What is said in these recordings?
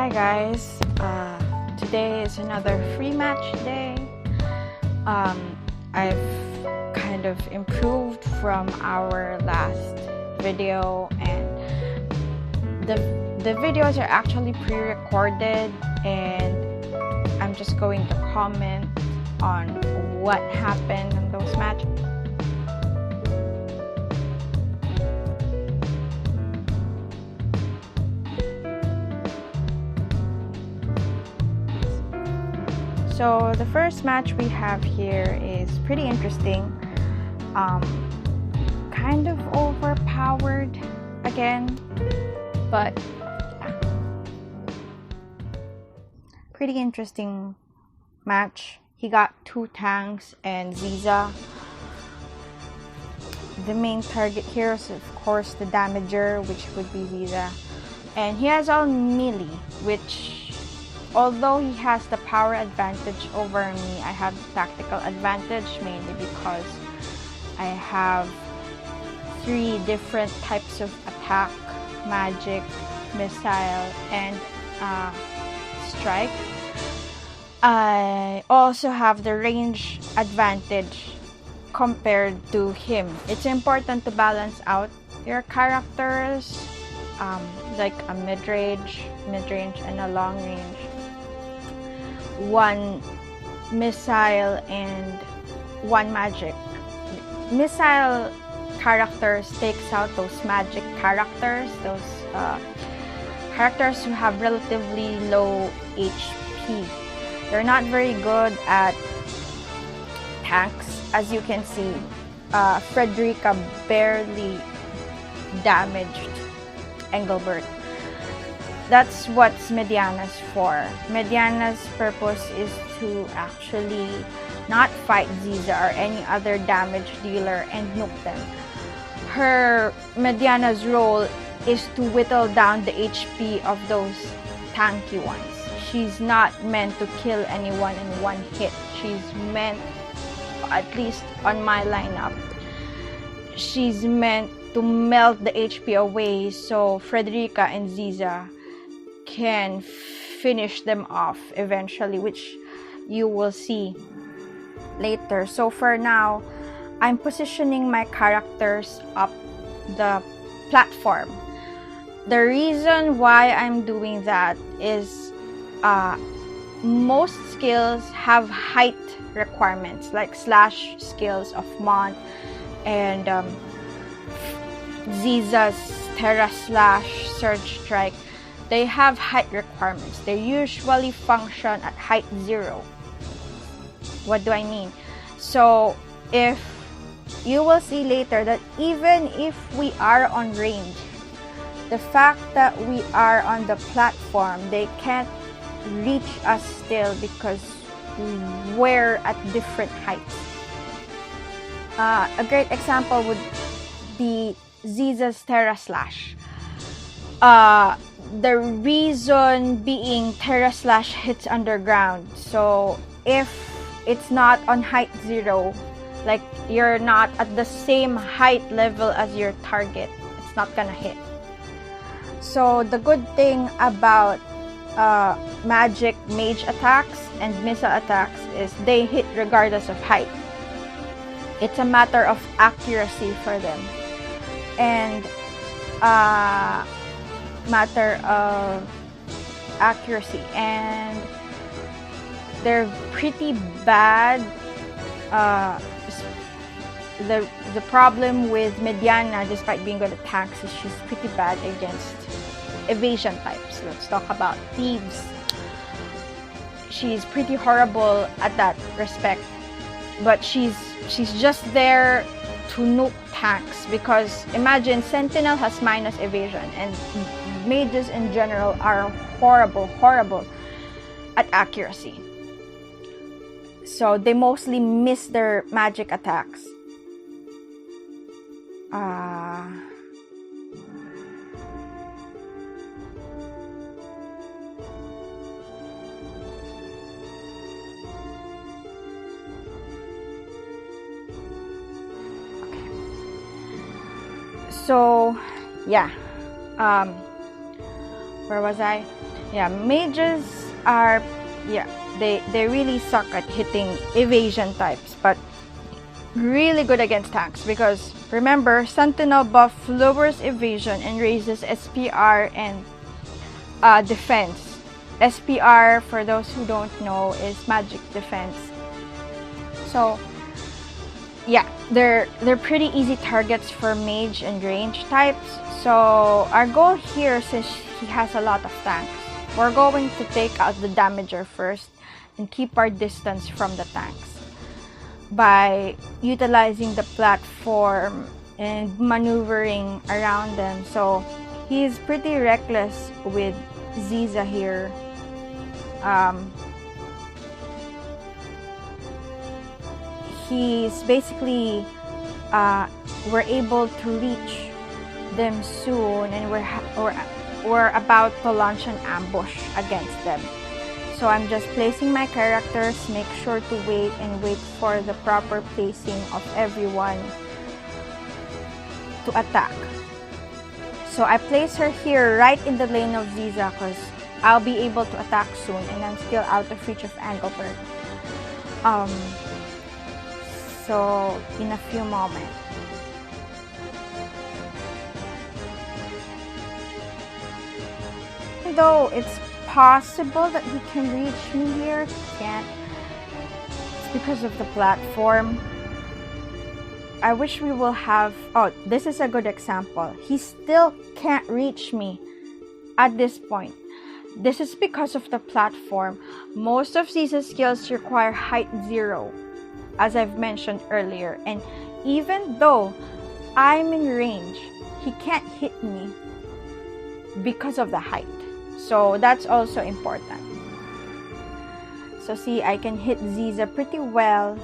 Hi guys, today is another free match day. I've kind of improved from our last video, and the videos are actually pre-recorded, and I'm just going to comment on what happened in those matches. So the first match we have here is pretty interesting. Kind of overpowered again, but pretty interesting match. He got 2 tanks and Ziza. The main target here is of course the damager, which would be Ziza, and he has all melee, which although he has the power advantage over me, I have the tactical advantage, mainly because I have 3 different types of attack: magic, missile, and strike. I also have the range advantage compared to him. It's important to balance out your characters, like a mid-range, and a long range. 1 missile and 1 magic. Missile characters takes out those magic characters, those characters who have relatively low HP. They're not very good at tanks. As you can see, Frederica barely damaged Engelbert. That's what Mediana's for. Mediana's purpose is to actually not fight Ziza or any other damage dealer and nuke them. Mediana's role is to whittle down the HP of those tanky ones. She's not meant to kill anyone in one hit. She's meant, at least on my lineup, she's meant to melt the HP away so Frederica and Ziza can finish them off eventually, which you will see later. So for now, I'm positioning my characters up the platform. The reason why I'm doing that is most skills have height requirements, like slash skills of Mont and Ziza's Terra Slash, Surge Strike. They have height requirements. They usually function at height 0. What do I mean? So if you will see later that even if we are on range, the fact that we are on the platform, they can't reach us still because we're at different heights. A great example would be Ziza's Terra Slash. The reason being Terra Slash hits underground. So if it's not on height 0, like you're not at the same height level as your target, it's not gonna hit. So the good thing about magic mage attacks and missile attacks is they hit regardless of height. It's a matter of accuracy for them, and they're pretty bad. The problem with Mediana, despite being good at tanks, is she's pretty bad against evasion types. Let's talk about thieves. She's pretty horrible at that respect, but she's just there to nuke tanks, because imagine Sentinel has minus evasion, and mages in general are horrible at accuracy. So they mostly miss their magic attacks. So yeah, where was I? Yeah, mages are, yeah, they really suck at hitting evasion types, but really good against tanks, because remember, Sentinel buff lowers evasion and raises SPR and defense. SPR, for those who don't know, is magic defense. So yeah, they're pretty easy targets for mage and range types. So our goal here, since he has a lot of tanks, we're going to take out the damager first and keep our distance from the tanks by utilizing the platform and maneuvering around them. So he's pretty reckless with Ziza here. He's basically we're able to reach them soon, and we're about to launch an ambush against them. So I'm just placing my characters, make sure to wait for the proper placing of everyone to attack. So I place her here right in the lane of Ziza because I'll be able to attack soon, and I'm still out of reach of Engelbert. So in a few moments. Though it's possible that he can reach me here, he can't. It's because of the platform. I wish we will have... Oh, this is a good example. He still can't reach me at this point. This is because of the platform. Most of Ziza's skills require height 0, as I've mentioned earlier. And even though I'm in range, he can't hit me because of the height. So that's also important. So see, I can hit Ziza pretty well,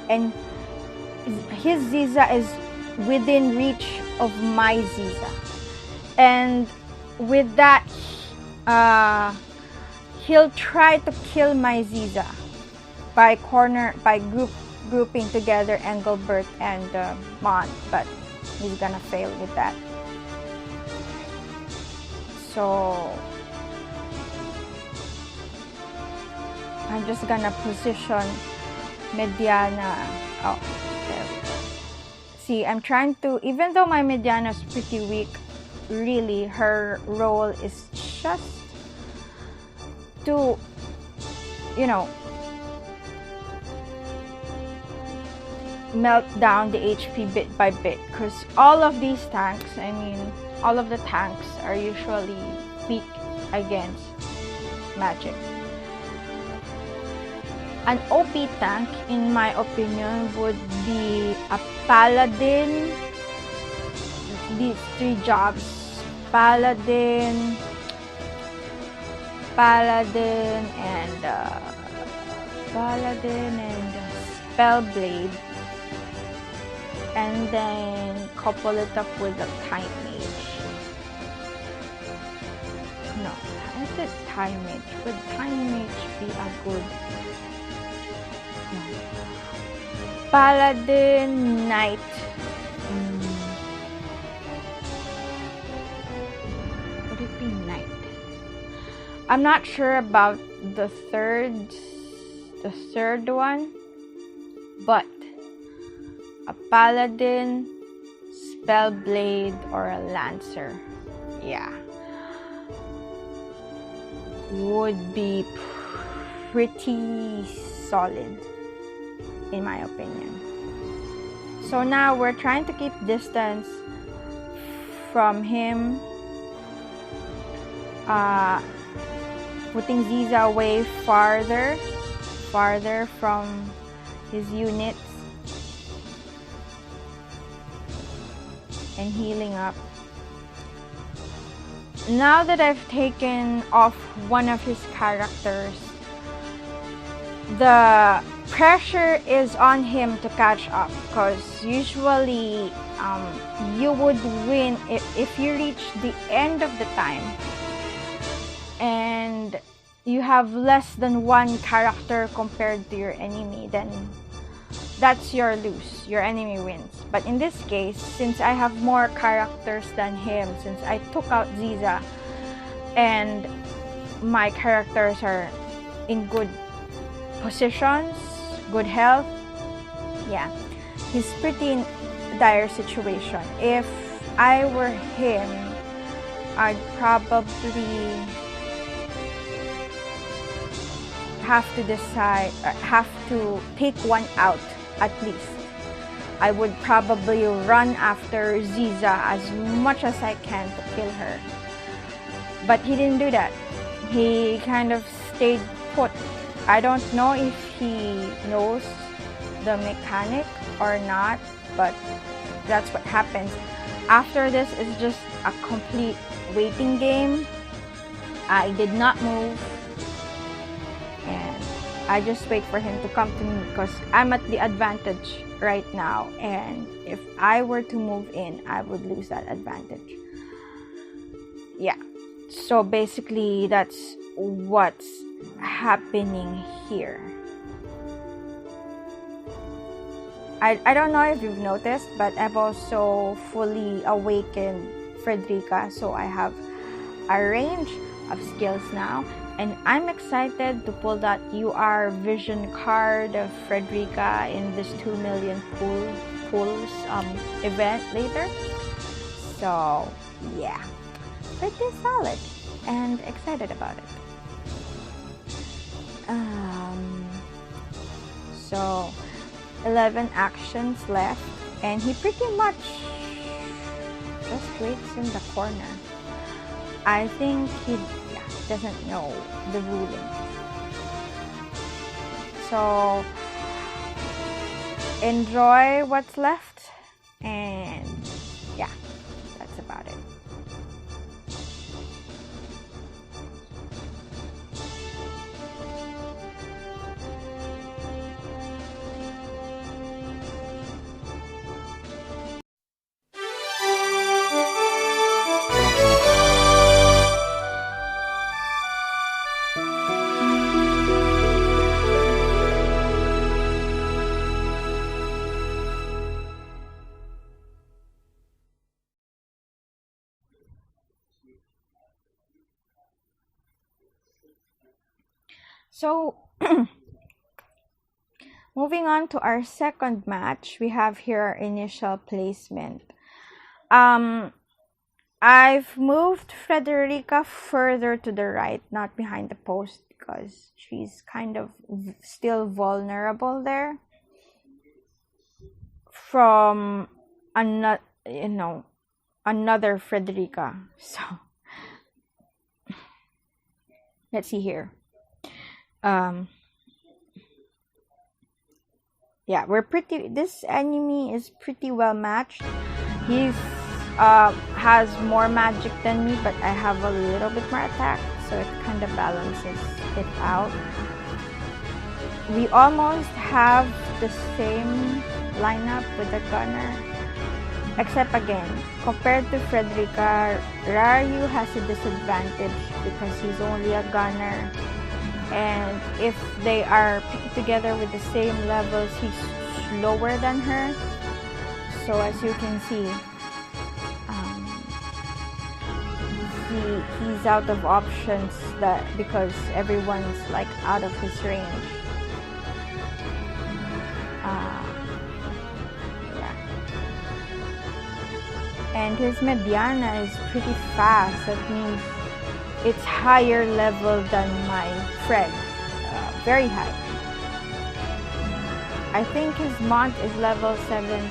and his Ziza is within reach of my Ziza, and with that he'll try to kill my Ziza by grouping together Engelbert and Mont, but he's gonna fail with that. So I'm just gonna position Mediana. Oh, there we go. See, I'm trying to, even though my Mediana is pretty weak, really her role is just to, you know, melt down the HP bit by bit, because all of these tanks, I mean, all of the tanks are usually weak against magic. An OP tank, in my opinion, would be a paladin. These 3 jobs: paladin, and spellblade, and then couple it up with a time mage. No, is it time mage? Would time mage be a good? No. Paladin, knight. Would it be knight? I'm not sure about the third one, but a paladin, spellblade, or a lancer, yeah, would be pretty solid in my opinion. So now we're trying to keep distance from him, putting Ziza away farther from his units, and healing up. Now that I've taken off one of his characters, the pressure is on him to catch up, because usually you would win if you reach the end of the time and you have less than 1 character compared to your enemy, then that's your lose, your enemy wins. But in this case, since I have more characters than him, since I took out Ziza and my characters are in good positions, good health. Yeah, he's pretty in dire situation. If I were him, I'd probably have to take one out at least. I would probably run after Ziza as much as I can to kill her. But he didn't do that. He kind of stayed put. I don't know if he knows the mechanic or not, but that's what happens. After this, it's just a complete waiting game. I did not move, and I just wait for him to come to me because I'm at the advantage right now, and if I were to move in, I would lose that advantage. Yeah, so basically that's what's happening here. I don't know if you've noticed, but I've also fully awakened Frederica, so I have a range of skills now, and I'm excited to pull that UR vision card of Frederica in this 2 million pulls event later. So yeah, pretty solid and excited about it. So 11 actions left, and he pretty much just waits in the corner. I think he doesn't know the ruling. So enjoy what's left, and yeah, that's about it. So moving on to our second match, we have here our initial placement. I've moved Frederica further to the right, not behind the post, because she's kind of still vulnerable there from another Frederica. So let's see here. Yeah, this enemy is pretty well matched. He's has more magic than me, but I have a little bit more attack, so it kind of balances it out. We almost have the same lineup with the gunner, except again, compared to Frederica, Raryu has a disadvantage because he's only a gunner. And if they are put together with the same levels, he's slower than her. So as you can see, he's out of options because everyone's like out of his range. Yeah. And his Mediana is pretty fast. That means it's higher level than my friend, very high. I think his Mont is level 79.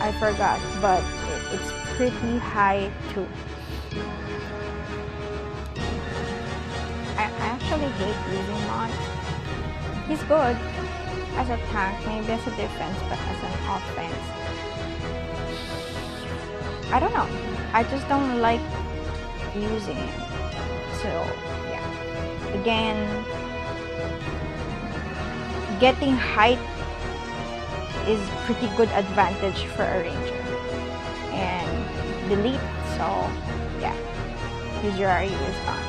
I forgot, but it's pretty high too. I actually hate using Mont. He's good as a tank, maybe as a defense, but as an offense, I don't know. I just don't like using it. So yeah, again, getting height is pretty good advantage for a ranger. And delete, so yeah, his Raryu is gone.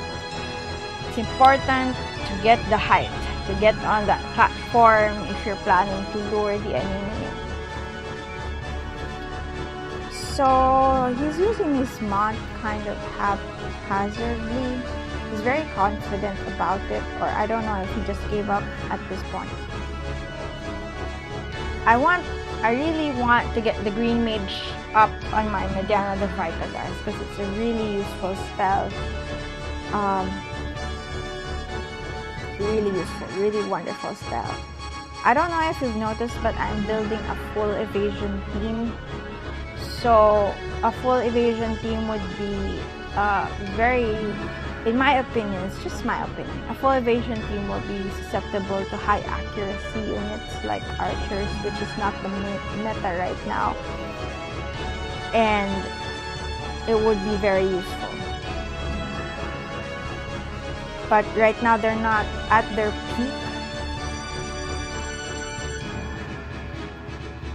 It's important to get the height, to get on that platform if you're planning to lure the enemy in. So he's using his mount kind of haphazardly. He's very confident about it, or I don't know if he just gave up at this point. I really want to get the Green Mage up on my Mediana the Vita, guys, because it's a really useful spell. Really useful, really wonderful spell. I don't know if you've noticed, but I'm building a full evasion team. So a full evasion team would be very, in my opinion, it's just my opinion, a full evasion team will be susceptible to high accuracy units like archers, which is not the meta right now, and it would be very useful. But right now they're not at their peak.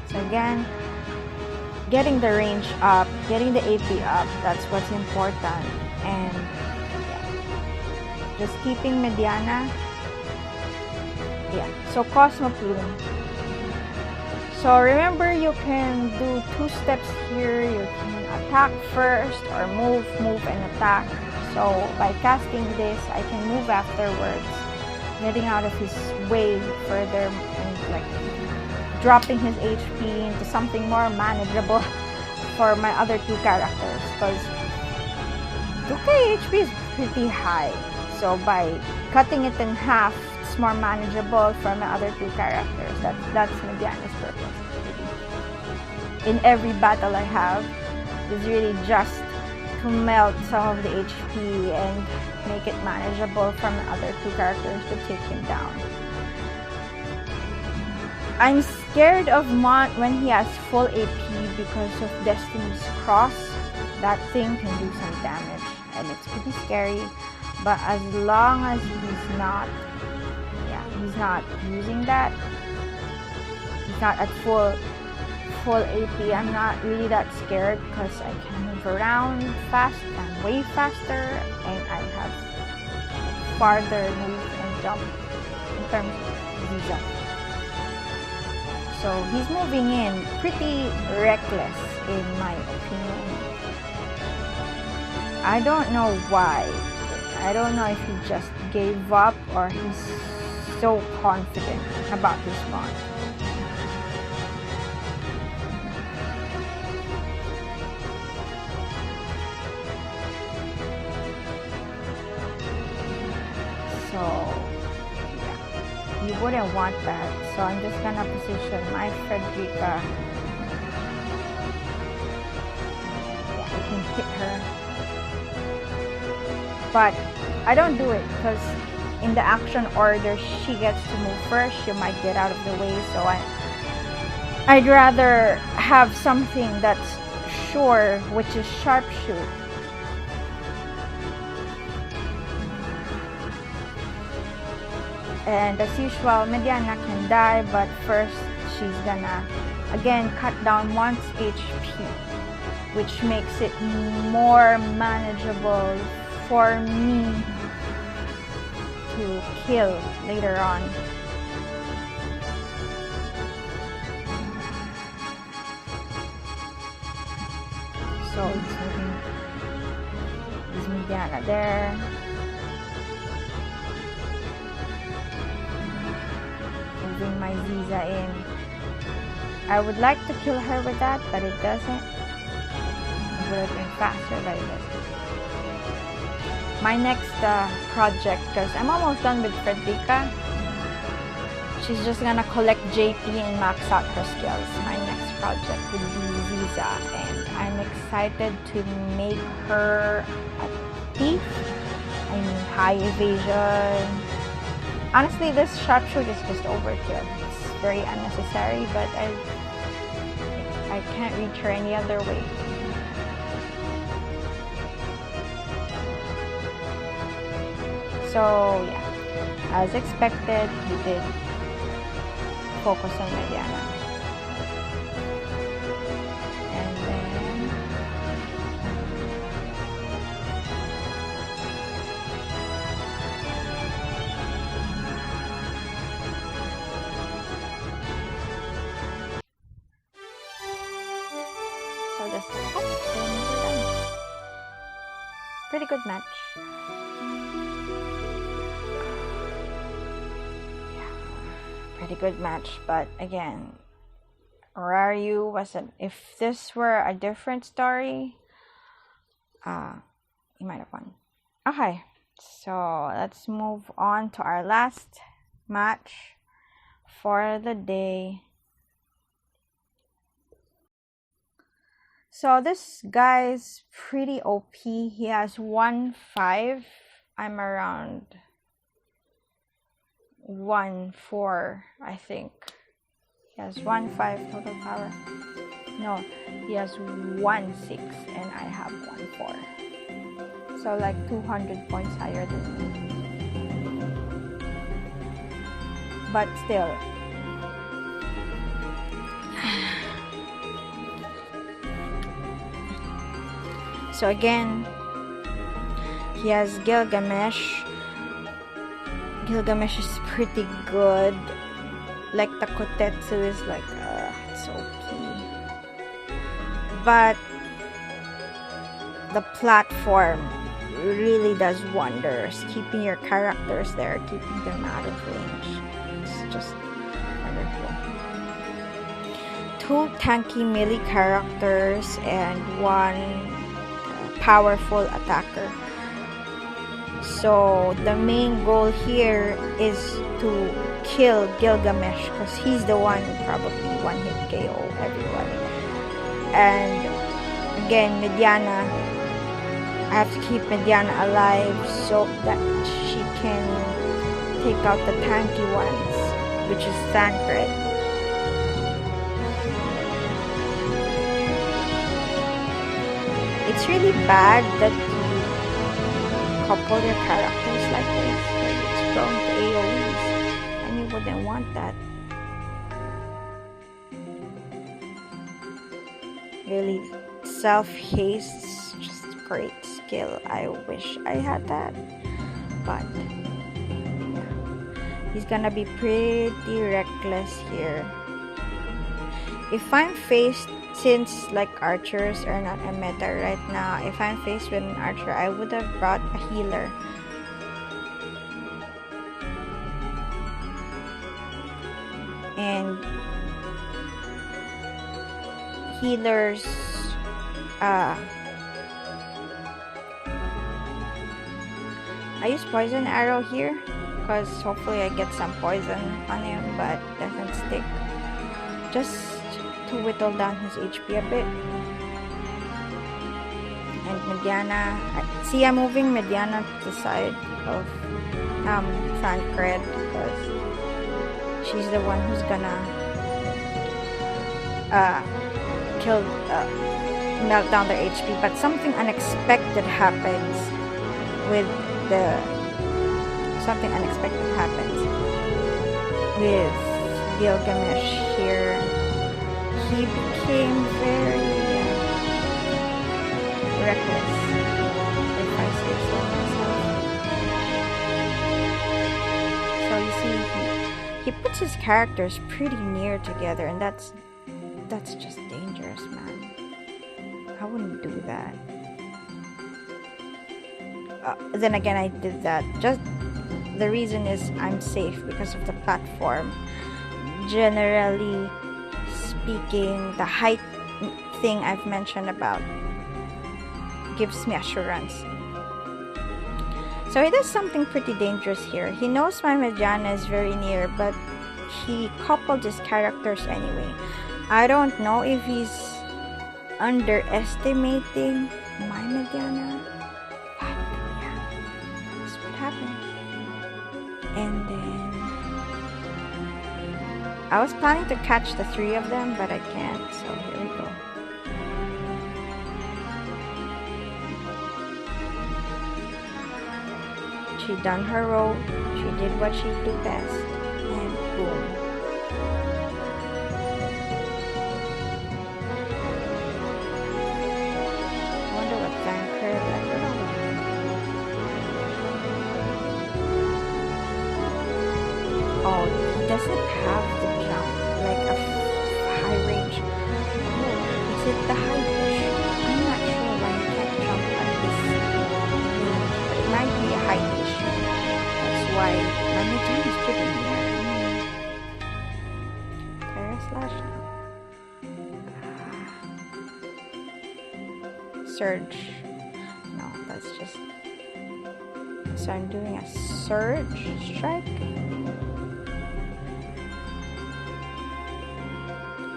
So again, getting the range up, getting the AP up, that's what's important. And yeah, just keeping Mediana. Yeah, so Cosmo Plume. So remember, you can do 2 steps here. You can attack first or move, and attack. So by casting this, I can move afterwards, getting out of his way further and like dropping his HP into something more manageable for my other 2 characters, because 2k HP is pretty high. So by cutting it in half, it's more manageable for my other 2 characters. That's Mediana's purpose. In every battle I have is really just to melt some of the HP and make it manageable for my other 2 characters to take him down. I'm scared of Mont when he has full AP because of Destiny's Cross. That thing can do some damage and it's pretty scary. But as long as he's not using that, he's not at full AP, I'm not really that scared because I can move around fast and way faster, and I have farther move and jump in terms of Ziza. So he's moving in pretty reckless in my opinion. I don't know why. I don't know if he just gave up or he's so confident about his mod. So yeah, you wouldn't want that. So I'm just gonna position my Frederica. Yeah, I can hit her. But I don't do it because in the action order she gets to move first. She might get out of the way, so I'd rather have something that's sure, which is sharpshoot. And as usual, Mediana can die, but first she's gonna again cut down one's HP, which makes it more manageable for me to kill later on. So it's moving this Mediana there. Moving my Ziza in. I would like to kill her with that, but it doesn't. It would have been faster, but it doesn't. My next project, because I'm almost done with Frederica. She's just gonna collect JP and max out her skills. My next project would be Ziza, and I'm excited to make her a thief. I mean, high evasion. Honestly, this sharpshoot is just overkill. It's very unnecessary, but I can't reach her any other way. So yeah, as expected, we did focus on Mediana. And then so I'll just and we're done. Pretty good match. Pretty good match, but again, Ryu wasn't. If this were a different story, he might have won. Okay, so let's move on to our last match for the day. So this guy's pretty OP. He has 1-5. I'm around 1-4, I think. He has 1-5 total power. No, he has 1-6 and I have 1-4. So like 200 points higher than me. But still. So again, he has Gilgamesh. Gilgamesh is pretty good. Like the Kotetsu is like, it's OP. But the platform really does wonders, keeping your characters there, keeping them out of range. It's just wonderful. 2 tanky melee characters and 1 powerful attacker. So the main goal here is to kill Gilgamesh because he's the one who probably one-hit KO everyone. And again, Mediana, I have to keep Mediana alive so that she can take out the tanky ones, which is Thancred. It's really bad that you couple your characters like this because it's prone to AoEs and you wouldn't want that. Really, self-haste's just a great skill. I wish I had that, but he's gonna be pretty reckless here. If I'm faced, since like archers are not a meta right now, if I'm faced with an archer, I would have brought a healer. And healers, I use poison arrow here because hopefully I get some poison on him, but doesn't stick. Just to whittle down his HP a bit. And Mediana, see, I'm moving Mediana to the side of Thancred because she's the one who's gonna melt down their HP. But something unexpected happens with Gilgamesh here. He became very reckless, if I say so myself. So you see, he puts his characters pretty near together, and that's just dangerous, man. I wouldn't do that. Then again, I did that. Just the reason is I'm safe because of the platform. Generally speaking, the height thing I've mentioned about gives me assurance. So he does something pretty dangerous here. He knows my Mediana is very near, but he coupled his characters anyway. I don't know if he's underestimating my Mediana, but yeah, that's what happened. And then I was planning to catch the 3 of them, but I can't, so here we go. She done her role, she did what she do best, and boom. I wonder what Thancred, I don't know. Oh, he doesn't have the jump, like a high range. Oh, is it the high range? surge. No, that's just... So I'm doing a surge strike.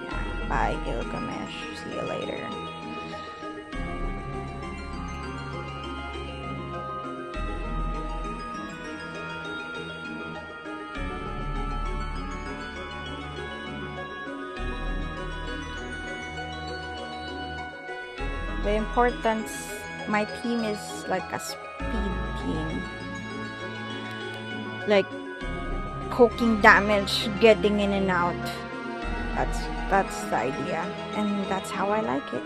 Yeah, bye Gilgamesh. See you later. The importance, my team is like a speed team. Like poking damage, getting in and out. That's the idea. And that's how I like it.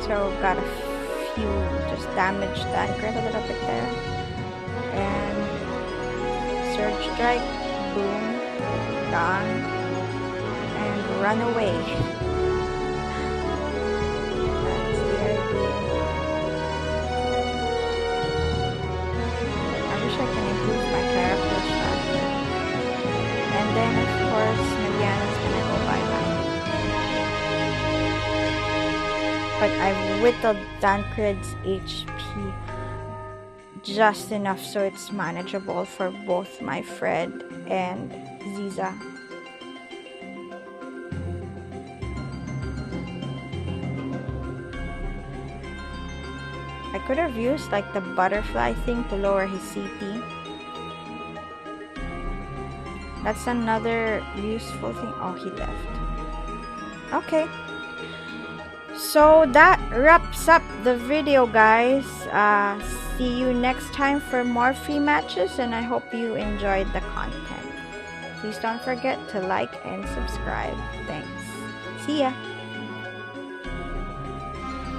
So got a few just damaged Dancred a little bit there. And surge strike, boom, gone, and run away. That's the idea. I wish I can improve my character stat. And then of course Mediana's gonna go bye-bye. But I've whittled Dancred's HP just enough so it's manageable for both my Fred and Ziza. I could have used like the butterfly thing to lower his CP. That's another useful thing. Oh, he left. Okay. So that wraps up the video, guys. See you next time for more free matches, and I hope you enjoyed the content. Please don't forget to like and subscribe. Thanks. See ya.